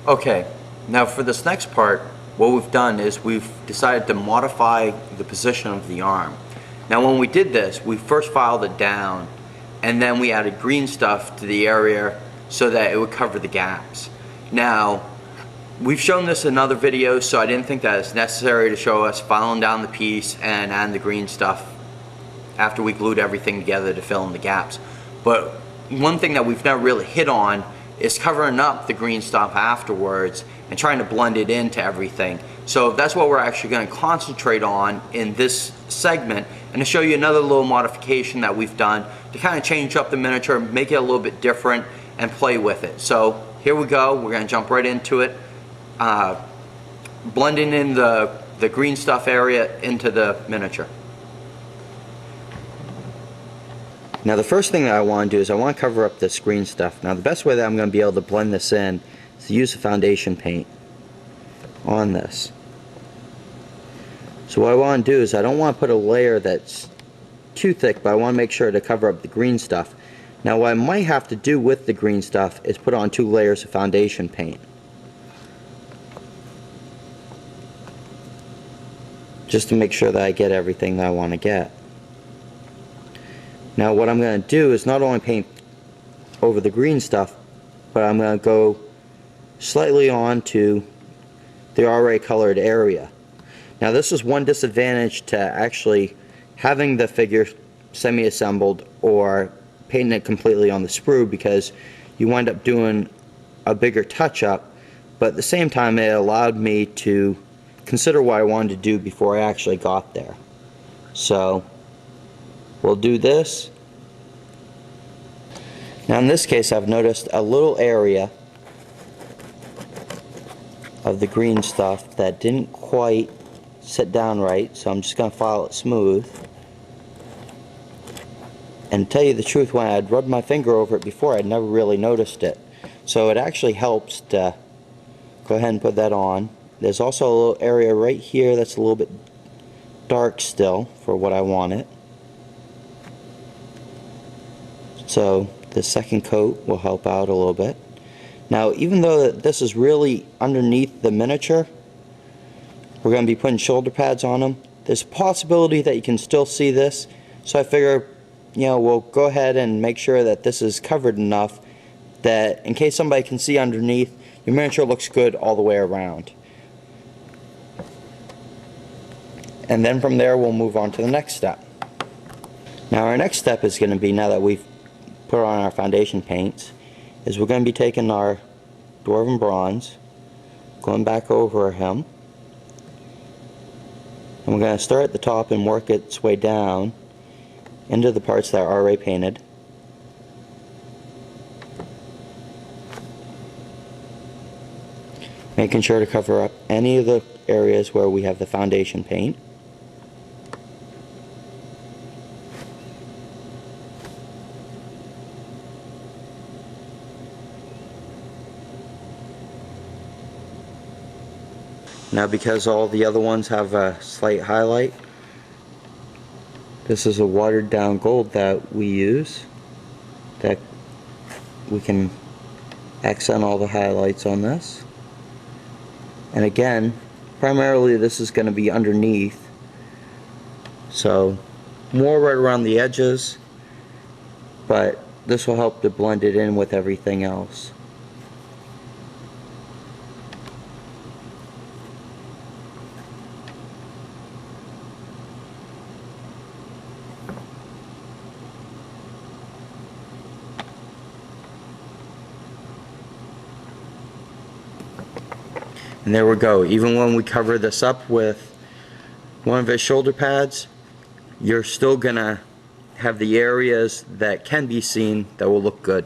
Okay, now for this next part, what we've done is we've decided to modify the position of the arm. Now when we did this, we first filed it down, and then we added green stuff to the area so that it would cover the gaps. Now, we've shown this in other videos, so I didn't think that it's necessary to show us filing down the piece and adding the green stuff after we glued everything together to fill in the gaps. But one thing that we've never really hit on is covering up the green stuff afterwards and trying to blend it into everything. So that's what we're actually going to concentrate on in this segment, and to show you another little modification that we've done to kind of change up the miniature, make it a little bit different, and play with it. So here we go, we're going to jump right into it, blending in the green stuff area into the miniature. Now the first thing that I want to do is I want to cover up this green stuff. Now the best way that I'm going to be able to blend this in is to use the foundation paint on this. So what I want to do is I don't want to put a layer that's too thick, but I want to make sure to cover up the green stuff. Now what I might have to do with the green stuff is put on 2 layers of foundation paint, just to make sure that I get everything that I want to get. Now what I'm going to do is not only paint over the green stuff, but I'm going to go slightly onto the already colored area. Now this is one disadvantage to actually having the figure semi-assembled or painting it completely on the sprue, because you wind up doing a bigger touch-up, but at the same time it allowed me to consider what I wanted to do before I actually got there. So we'll do this. Now in this case I've noticed a little area of the green stuff that didn't quite sit down right, so I'm just going to file it smooth. And to tell you the truth, when I'd rubbed my finger over it before, I'd never really noticed it. So it actually helps to go ahead and put that on. There's also a little area right here that's a little bit dark still for what I want it. So the second coat will help out a little bit. Now even though this is really underneath the miniature, we're going to be putting shoulder pads on them. There's a possibility that you can still see this, so I figure, we'll go ahead and make sure that this is covered enough that in case somebody can see underneath, your miniature looks good all the way around. And then from there we'll move on to the next step. Now our next step is going to be, now that we've put on our foundation paints, is we're going to be taking our Dwarven Bronze, going back over him, and we're going to start at the top and work its way down into the parts that are already painted. Making sure to cover up any of the areas where we have the foundation paint. Now because all the other ones have a slight highlight, this is a watered down gold that we use, that we can accent all the highlights on this. And again, primarily this is going to be underneath, so more right around the edges, but this will help to blend it in with everything else. And there we go. Even when we cover this up with one of his shoulder pads, you're still gonna have the areas that can be seen that will look good.